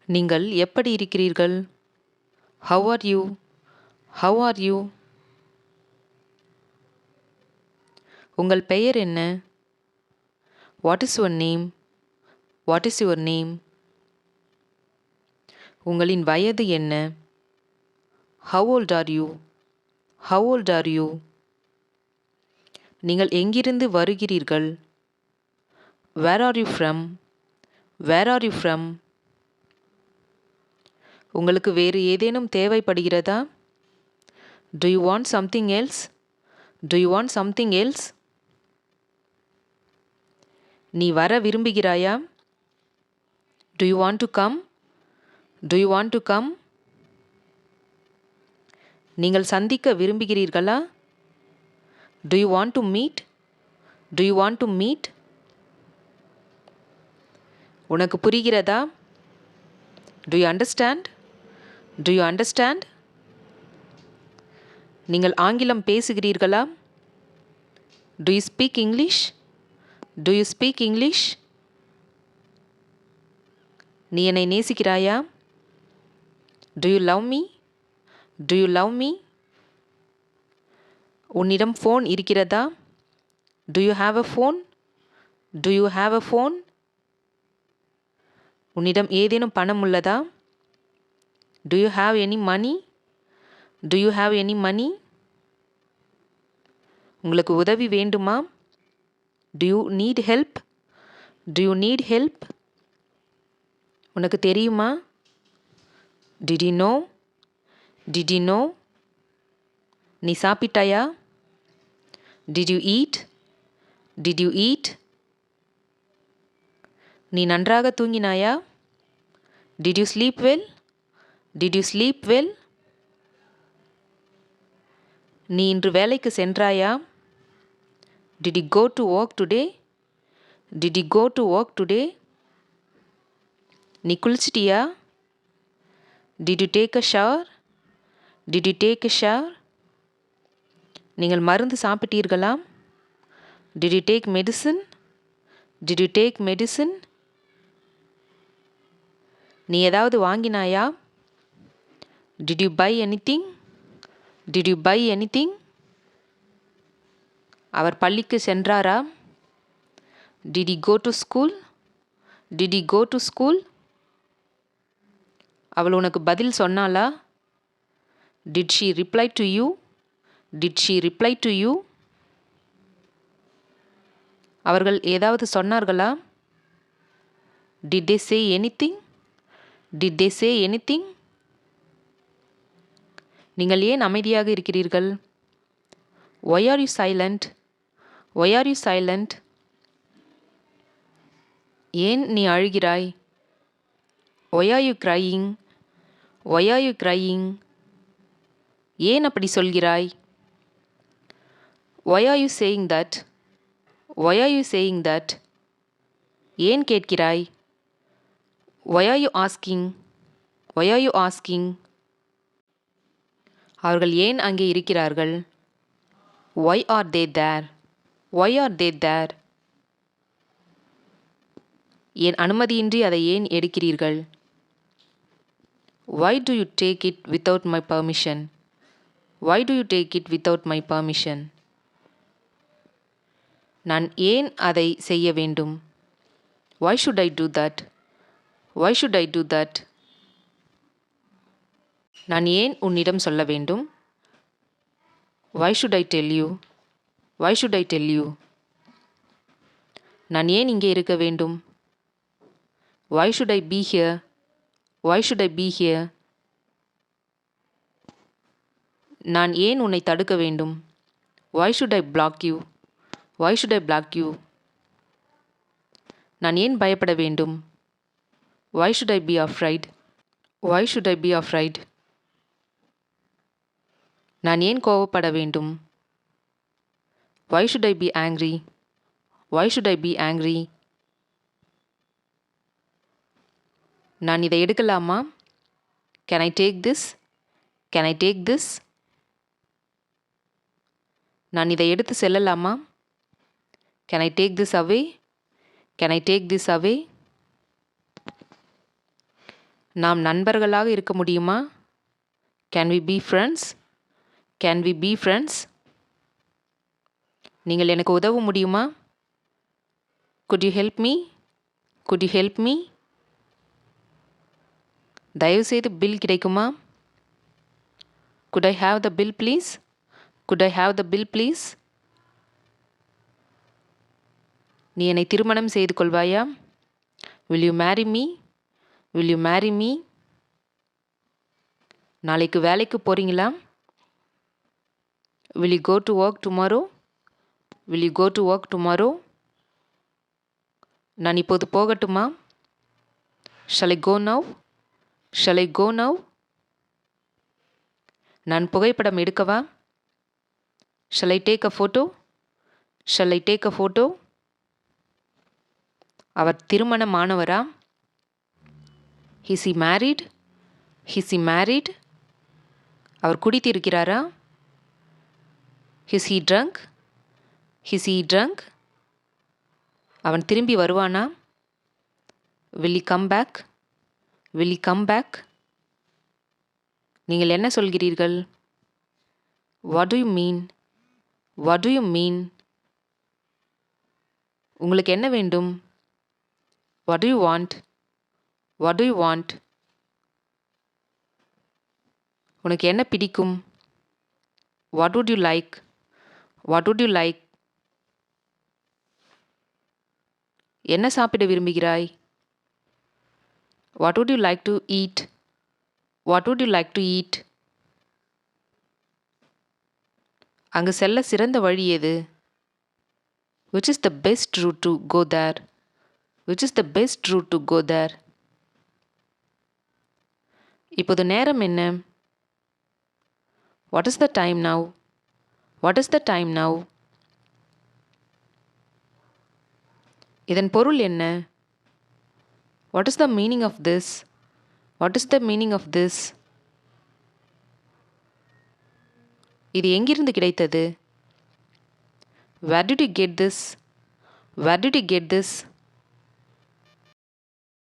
நீங்கள் எப்படி இருக்கிறீர்கள்? How are you? How are you? உங்கள் பெயர் என்ன? What is your name? What is your name? உங்களின் வயது என்ன? How old are you? How old are you? நீங்கள் எங்கிருந்து வருகிறீர்கள்? Where are you from? Where are you from? உங்களுக்கு வேறு ஏதேனும் தேவைப்படுகிறதா? Do you want something else? Do you want something else? நீ வர விரும்புகிறாயா? Do you want to come? Do you want to come? நீங்கள் சந்திக்க விரும்புகிறீர்களா? Do you want to meet? Do you want to meet? உனக்கு புரிகிறதா? Do you understand? Do you understand? நீங்கள் ஆங்கிலம் பேசுகிறீர்களா? Do you speak English? Do you speak English? நீ என்னை நேசிக்கிறாயா? Do you love me? Do you love me? உன்னிடம் phone இருக்கிறதா? Do you have a phone? Do you have a phone? உன்னிடம் ஏதேனும் பணம் உள்ளதா? Do you have any money? Do you have any money? உங்களுக்கு உதவி வேண்டுமா? Do you need help? Do you need help? உனக்கு தெரியுமா? Did you know? Did you know? நீ சாப்பிட்டாயா? Did you eat? Did you eat? நீ நன்றாக தூங்கினாயா? Did you sleep well? Did you sleep well? நீ இன்று வேலைக்கு சென்றாயா? Did you go to work today? Did you go to work today? நீ குளிச்சிட்டியா? Did you take a shower? Did you take a shower? நீங்கள் மருந்து சாப்பிட்டீர்களா? Did you take medicine? Did you take medicine? நீ ஏதாவது வாங்கினாயா? Did you buy anything? Did you buy anything? அவர் பள்ளிக்கு சென்றாரா? Did he go to school? Did he go to school? அவள் உனக்கு பதில் சொன்னாளா? Did she reply to you? Did she reply to you? அவர்கள் ஏதாவது சொன்னார்களா? Did they say anything? Did they say anything? நீங்கள் ஏன் அமைதியாக இருக்கிறீர்கள்? Why are you silent? Why are you silent? ஏன் நீ அழுகிறாய்? Why are you crying? Why are you crying? ஏன் அப்படி சொல்கிறாய்? Why are you saying that? Why are you saying that? ஏன் கேட்கிறாய்? Why are you asking? Why are you asking? அவர்கள் ஏன் அங்கே இருக்கிறார்கள்? Why are they there? Why are they there? என் அனுமதியின்றி அதை ஏன் எடுக்கிறீர்கள்? Why do you take it without my permission? Why do you take it without my permission? நான் ஏன் அதை செய்ய வேண்டும்? Why should I do that? Why should I do that? நான் ஏன் உன்னிடம் சொல்ல வேண்டும்? Why should I tell you? Why should I tell you? நான் ஏன் இங்கே இருக்க வேண்டும்? Why should I be here? Why should I be here? நான் ஏன் உன்னை தடுக்க வேண்டும்? Why should I block you? Why should I block you? நான் ஏன் பயப்பட வேண்டும்? Why should I be afraid? Why should I be afraid? நான் ஏன் கோபப்பட வேண்டும்? Why should I be angry? Why should I be angry? நான் இதை எடுக்கலாமா? Can I take this? Can I take this? நான் இதை எடுத்து செல்லலாமா? Can I take this away? Can I take this away? நாம் நண்பர்களாக இருக்க முடியுமா? Can we be friends? Can we be friends? நீங்கள் எனக்கு உதவ முடியுமா? Could you help me? Could you help me? தயவுசெய்து பில் கிடைக்குமா? Could I have the bill please? Could I have the bill please? நீ என்னை திருமணம் செய்து கொள்வாயா? Will you marry me? Will you marry me? நாளைக்கு வேலைக்கு போகிறீங்களா? Will you go to work tomorrow? Will you go to work tomorrow? நான் இப்போது போகட்டுமா? Shall I go now? Shall I go now? நான் புகைப்படம் எடுக்கவா? Shall I take a photo? Shall I take a photo? அவர் திருமணமானவரா? Is he married? Is he married? அவர் குடித்திருக்கிறாரா? Is he drunk? Is he drunk? அவன் திரும்பி வருவானா? Will he come back? Will he come back? நீங்கள் என்ன சொல்கிறீர்கள்? What do you mean? What do you mean? உங்களுக்கு என்ன வேண்டும்? What do you want? What do you want? உனக்கு என்ன பிடிக்கும்? What would you like? What would you like? என்ன சாப்பிட விரும்புகிறாய்? What would you like to eat? What would you like to eat? அங்கு செல்ல சிறந்த வழி எது? Which is the best route to go there? Which is the best route to go there? இப்போது நேரம் என்ன? What is the time now? What is the time now? இதன் பொருள் என்ன? What is the meaning of this? What is the meaning of this? இது எங்கிருந்து கிடைத்தது? Where did you get this? Where did you get this?